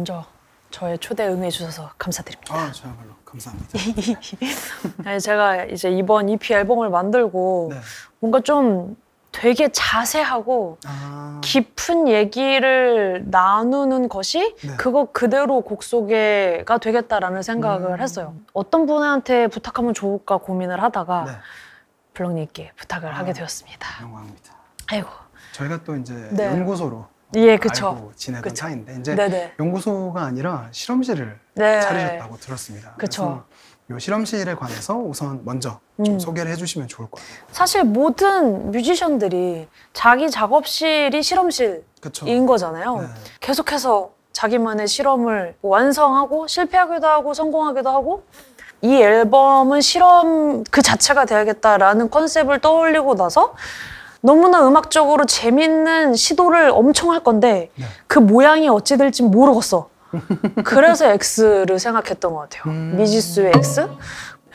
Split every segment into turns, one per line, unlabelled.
먼저 저의 초대 응해 주셔서 감사드립니다.
저야말로 감사합니다.
네, 제가 이제 이번 EP 앨범을 만들고
네.
뭔가 좀 되게 자세하고 깊은 얘기를 나누는 것이
네.
그거 그대로 곡 소개가 되겠다라는 생각을 했어요. 어떤 분한테 부탁하면 좋을까 고민을 하다가
네.
블럭님께 부탁을 하게 되었습니다.
영광입니다.
아이고.
저희가 또 이제
네.
연구소로
예, 그쵸.
알고 지내던
그쵸.
사이인데 이제
네네.
연구소가 아니라 실험실을
네.
차리셨다고 들었습니다.
그쵸.
그래서 이 실험실에 관해서 우선 먼저 좀 소개를 해주시면 좋을 것 같아요.
사실 모든 뮤지션들이 자기 작업실이 실험실인
그쵸.
거잖아요.
네.
계속해서 자기만의 실험을 완성하고 실패하기도 하고 성공하기도 하고 이 앨범은 실험 그 자체가 돼야겠다라는 컨셉을 떠올리고 나서 너무나 음악적으로 재밌는 시도를 엄청 할 건데
네.
그 모양이 어찌 될지 모르겠어. 그래서 X를 생각했던 것 같아요. 미지수의 X?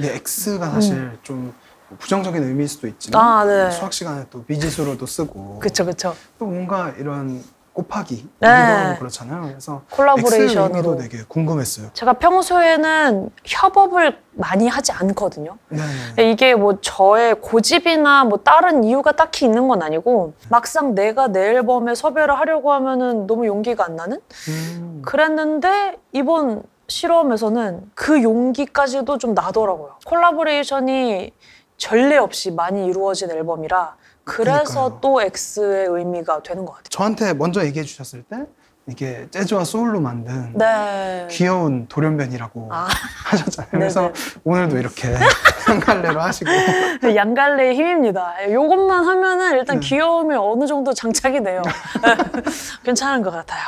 네, X가 사실 좀 부정적인 의미일 수도 있지만
네.
수학 시간에 또 미지수로도 쓰고
그쵸, 그쵸.
또 뭔가 이런 곱하기
네.
하고 그렇잖아요. 그래서
콜라보레이션으로.
X 의미도 되게 궁금했어요.
제가 평소에는 협업을 많이 하지 않거든요.
네.
이게 뭐 저의 고집이나 뭐 다른 이유가 딱히 있는 건 아니고 막상 내가 내 앨범에 섭외를 하려고 하면은 너무 용기가 안 나는? 그랬는데 이번 실험에서는 그 용기까지도 좀 나더라고요. 콜라보레이션이 전례 없이 많이 이루어진 앨범이라 그래서
그러니까요.
또 X의 의미가 되는 것 같아요.
저한테 먼저 얘기해 주셨을 때 이게 재즈와 소울로 만든
네.
귀여운 돌연변이라고 하셨잖아요.
네네.
그래서 오늘도 이렇게 한갈래로 하시고
양갈래의 힘입니다. 요것만 하면은 일단
네.
귀여움이 어느 정도 장착이 돼요. 괜찮은 것 같아요.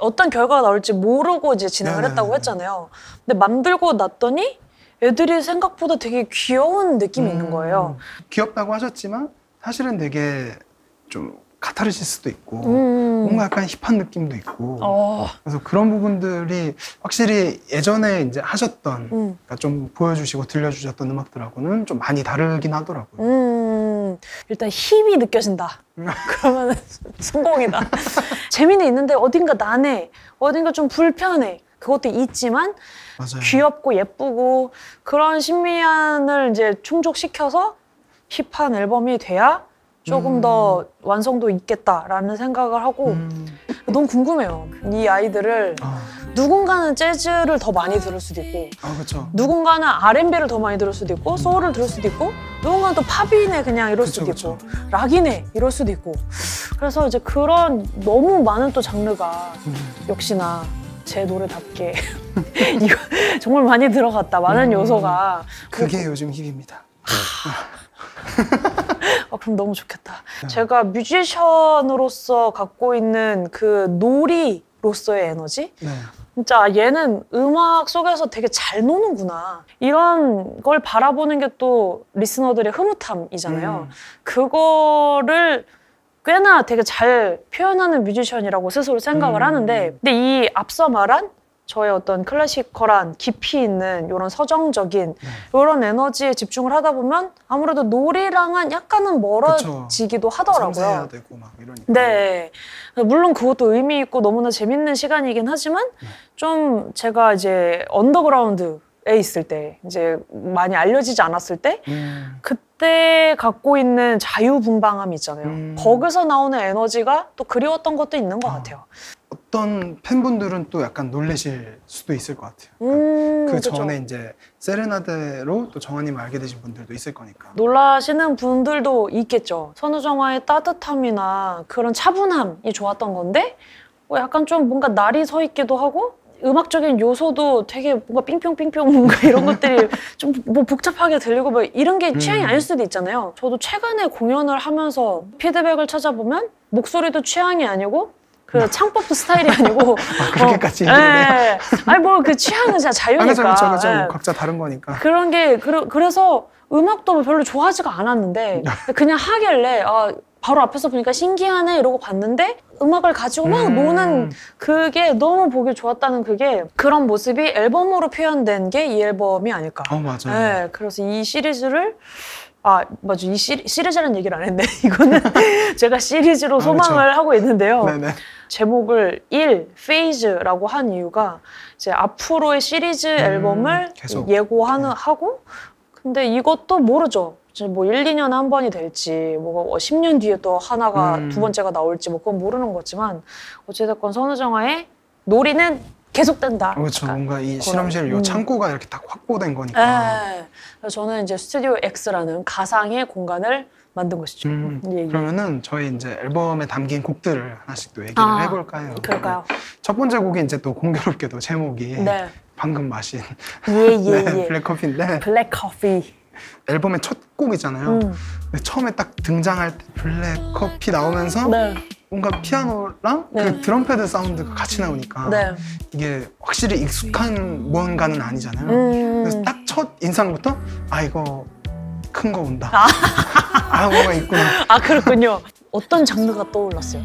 어떤 결과가 나올지 모르고 이제 진행을
네.
했다고 했잖아요. 근데 만들고 났더니 애들이 생각보다 되게 귀여운 느낌이 있는 거예요.
귀엽다고 하셨지만 사실은 되게 좀 카타르시스도 있고 뭔가 약간 힙한 느낌도 있고 그래서 그런 부분들이 확실히 예전에 이제 하셨던 그러니까 좀 보여주시고 들려주셨던 음악들하고는 좀 많이 다르긴 하더라고요.
일단 힘이 느껴진다. 그러면 성공이다. 재미는 있는데 어딘가 난해, 어딘가 좀 불편해. 그것도 있지만
맞아요.
귀엽고 예쁘고 그런 신미안을 이제 충족시켜서 힙한 앨범이 돼야 조금 더 완성도 있겠다라는 생각을 하고 너무 궁금해요. 이 아이들을 누군가는 재즈를 더 많이 들을 수도 있고
그렇죠.
누군가는 R&B를 더 많이 들을 수도 있고 소울을 들을 수도 있고 누군가는 또 팝이네 그냥 이럴
그쵸,
수도
그쵸.
있고 락이네 이럴 수도 있고 그래서 이제 그런 너무 많은 또 장르가 역시나 제 노래답게 이거 정말 많이 들어갔다. 많은 요소가.
그게 요즘 힙입니다.
그럼 너무 좋겠다. 제가 뮤지션으로서 갖고 있는 그 놀이로서의 에너지?
네.
진짜 얘는 음악 속에서 되게 잘 노는구나. 이런 걸 바라보는 게 또 리스너들의 흐뭇함이잖아요. 그거를 꽤나 되게 잘 표현하는 뮤지션이라고 스스로 생각을 하는데 근데 이 앞서 말한 저의 어떤 클래시컬한 깊이 있는 이런 서정적인 이런 에너지에 집중을 하다 보면 아무래도 놀이랑은 약간은 멀어지기도 하더라고요.
섬세해야 되고 막 이러니까.
네. 물론 그것도 의미 있고 너무나 재밌는 시간이긴 하지만 좀 제가 이제 언더그라운드에 있을 때 이제 많이 알려지지 않았을 때 그때 갖고 있는 자유분방함이 있잖아요. 거기서 나오는 에너지가 또 그리웠던 것도 있는 것 같아요.
어떤 팬분들은 또 약간 놀라실 수도 있을 것 같아요. 그
그쵸.
전에 이제 세레나데로 또 정화님을 알게 되신 분들도 있을 거니까.
놀라시는 분들도 있겠죠. 선우정아의 따뜻함이나 그런 차분함이 좋았던 건데 약간 좀 뭔가 날이 서 있기도 하고 음악적인 요소도 되게 뭔가 삥뿅삥뿅 뭔가 이런 것들이 좀 뭐 복잡하게 들리고 뭐 이런 게 취향이 아닐 수도 있잖아요. 저도 최근에 공연을 하면서 피드백을 찾아보면 목소리도 취향이 아니고 그 창법도 스타일이 아니고
그렇게까지
네. 아니 뭐 그 취향은 진짜 자유니까.
그렇죠.
네.
각자 다른 거니까.
그런 게 그래서 음악도 별로 좋아하지가 않았는데 그냥 하길래 바로 앞에서 보니까 신기하네 이러고 봤는데 음악을 가지고 막 노는 그게 너무 보기 좋았다는 그런 모습이 앨범으로 표현된 게 이 앨범이 아닐까.
맞아요.
네, 그래서 이 시리즈를 맞아. 이 시리즈라는 얘기를 안 했네. 이거는 제가 시리즈로 소망을
그렇죠.
하고 있는데요.
네네.
제목을 1 페이즈라고 한 이유가 이제 앞으로의 시리즈 앨범을
계속.
예고하고 근데 이것도 모르죠. 이제 뭐 1, 2년에 한 번이 될지 뭐 10년 뒤에 또 하나가 두 번째가 나올지 뭐 그건 모르는 거지만 어찌됐건 선우정아의 놀이는 계속된다.
그렇죠.
약간
뭔가 이 실험실 요 창고가 이렇게 딱 확보된 거니까.
네. 그래서 저는 이제 스튜디오 X라는 가상의 공간을 만든 것이죠. 예.
그러면은 저희 이제 앨범에 담긴 곡들을 하나씩 또 얘기를 해볼까요?
그럴까요?
첫 번째 곡이 이제 또 공교롭게도 제목이
네.
방금 마신
예.
블랙커피인데
블랙커피.
앨범의 첫 곡이잖아요. 근데 처음에 딱 등장할 때 블랙커피 나오면서
네.
뭔가 피아노랑 그 드럼패드 사운드가 같이 나오니까
네.
이게 확실히 익숙한 무언가는 아니잖아요. 그래서 딱 첫 인상부터 아 이거 큰 거 온다. 아 뭐가 있구나.
아 그렇군요. 어떤 장르가 떠올랐어요?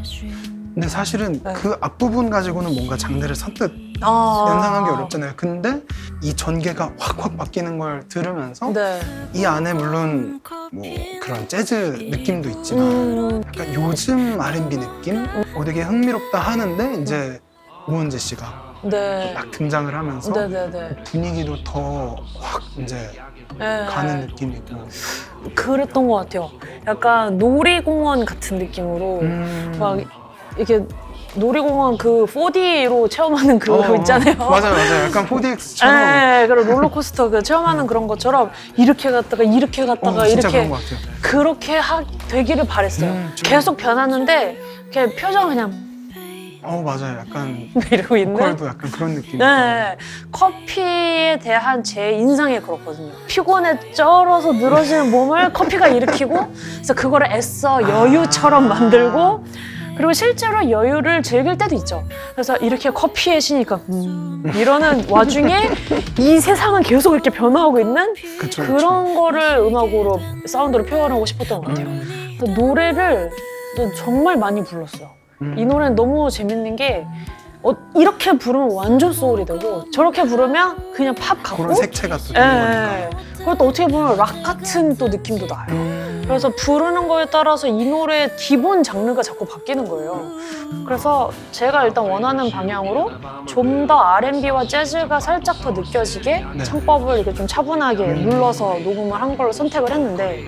근데 사실은 그 앞부분 가지고는 뭔가 장르를 선뜻
아.
연상하기 어렵잖아요. 근데 이 전개가 확확 바뀌는 걸 들으면서
네.
이 안에 물론 뭐 그런 재즈 느낌도 있지만 약간 요즘 R&B 느낌? 되게 흥미롭다 하는데 이제 오은재 씨가
네.
딱 등장을 하면서
네네네.
분위기도 더 확 이제
네.
가는 느낌이고
그랬던 것 같아요. 약간 놀이공원 같은 느낌으로 막 이렇게 놀이공원 그 4D로 체험하는 그거 있잖아요.
맞아요. 약간 4DX처럼.
네, 그리고 롤러코스터 그 체험하는 그런 것처럼 이렇게 갔다가 이렇게 갔다가
진짜
이렇게
그런 것 같아요.
그렇게 되기를 바랬어요. 계속 변하는데 그냥 표정 그냥
맞아요. 약간
이러고 있는.
보컬도 약간 그런 느낌.
네, 커피에 대한 제 인상이 그렇거든요. 피곤에 쩔어서 늘어지는 몸을 커피가 일으키고 그래서 그거를 애써 여유처럼 만들고 그리고 실제로 여유를 즐길 때도 있죠. 그래서 이렇게 커피에 쉬니까 이러는 와중에 이 세상은 계속 이렇게 변화하고 있는
그쵸.
그런 거를 음악으로 사운드로 표현하고 싶었던 것 같아요. 노래를 정말 많이 불렀어요. 이 노래는 너무 재밌는 게 이렇게 부르면 완전 소울이 되고 저렇게 부르면 그냥 팝 같고
그런 색채가 또 되는 거니까.
그리고 또 어떻게 보면 락 같은 또 느낌도 나요. 그래서 부르는 거에 따라서 이 노래의 기본 장르가 자꾸 바뀌는 거예요. 그래서 제가 일단 원하는 방향으로 좀 더 R&B와 재즈가 살짝 더 느껴지게 창법을 이렇게 좀 차분하게 눌러서 녹음을 한 걸로 선택을 했는데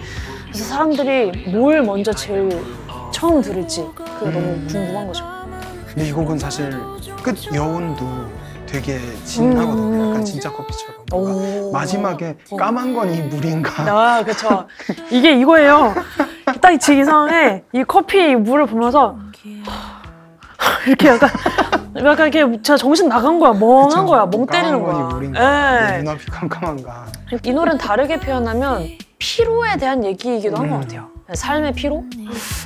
그래서 사람들이 뭘 먼저 제일 처음 들을지 그게 너무 궁금한 거죠.
근데 이 곡은 사실 끝 여운도 되게 진하거든요. 약간 진짜 커피처럼. 뭔가 마지막에 까만 건 이 물인가.
아, 그렇죠. 이게 이거예요. 딱 이 상황에 이 커피 물을 보면서 이렇게 약간 이렇게 제가 정신 나간 거야. 멍한 거야. 멍 때리는 거야.
까만 건이 물인가. 내 눈앞이 깜깜한가.
이 노래는 다르게 표현하면 피로에 대한 얘기이기도 한 것 같아요. 삶의 피로?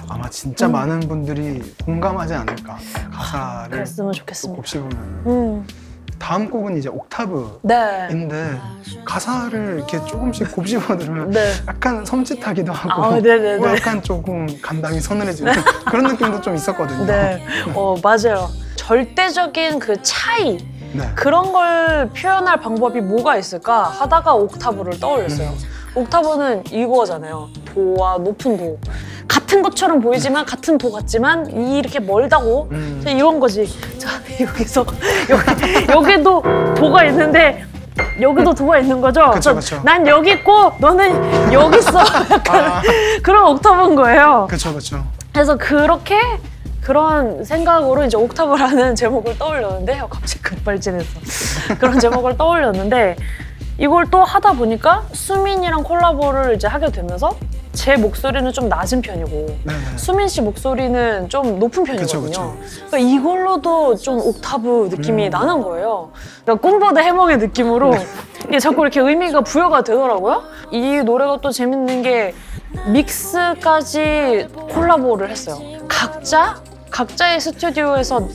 아마 진짜 많은 분들이 공감하지 않을까. 가사를
그랬으면 좋겠습니다.
곱씹으면. 다음 곡은 이제 옥타브인데
네.
가사를 이렇게 조금씩 곱씹어 들으면
네.
약간 섬찟하기도 하고 약간 조금 감당이 서늘해지는 그런 느낌도 좀 있었거든요.
네, 맞아요. 절대적인 그 차이
네.
그런 걸 표현할 방법이 뭐가 있을까 하다가 옥타브를 떠올렸어요. 옥타브는 이거잖아요. 도와 높은 도. 같은 것처럼 보이지만 같은 도 같지만 이렇게 멀다고 이런 거지. 자, 여기서 여기도 도가 있는데 여기도 도가 있는 거죠.
그쵸.
난 여기 있고 너는 여기 있어. 약간 그런 옥타브인 거예요.
그렇죠.
그래서 그런 생각으로 이제 옥타브라는 제목을 떠올렸는데 갑자기 급발진했어. 그런 제목을 떠올렸는데 이걸 또 하다 보니까 수민이랑 콜라보를 이제 하게 되면서 제 목소리는 좀 낮은 편이고 수민 씨 목소리는 좀 높은 편이거든요.
그쵸.
그러니까 이걸로도 좀 옥타브 느낌이 나는 거예요. 그러니까 꿈보다 해몽의 느낌으로 이게 자꾸 이렇게 의미가 부여가 되더라고요. 이 노래가 또 재밌는 게 믹스까지 콜라보를 했어요. 각자의 스튜디오에서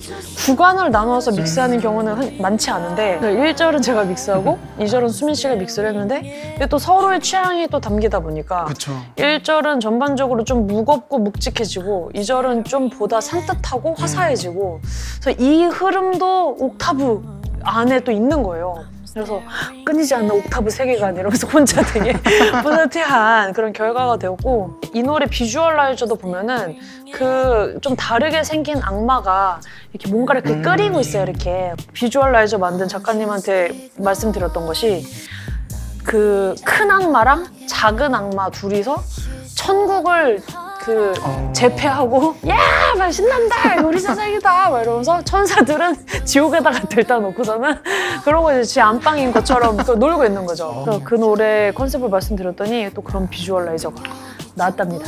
구간을 나눠서 믹스하는 경우는 많지 않은데 1절은 제가 믹스하고 2절은 수민 씨가 믹스를 했는데 이게 또 서로의 취향이 또 담기다 보니까
그쵸.
1절은 전반적으로 좀 무겁고 묵직해지고 2절은 좀 보다 산뜻하고 화사해지고 그래서 이 흐름도 옥타브 안에 또 있는 거예요. 그래서 끊이지 않는 옥타브 세계관 이러면서 혼자 되게 뿌듯해한 그런 결과가 되었고, 이 노래 비주얼라이저도 보면은 그 좀 다르게 생긴 악마가 이렇게 뭔가를 이렇게 끓이고 있어요. 이렇게 비주얼라이저 만든 작가님한테 말씀드렸던 것이, 그 큰 악마랑 작은 악마 둘이서 천국을 그 재패하고 야 막 신난다 우리 세상이다 막 이러면서 천사들은 지옥에다가 들다 놓고서는 그러고 이제 지 안방인 것처럼 또 놀고 있는 거죠. 그래서 그 노래 컨셉을 말씀드렸더니 또 그런 비주얼라이저가 나왔답니다.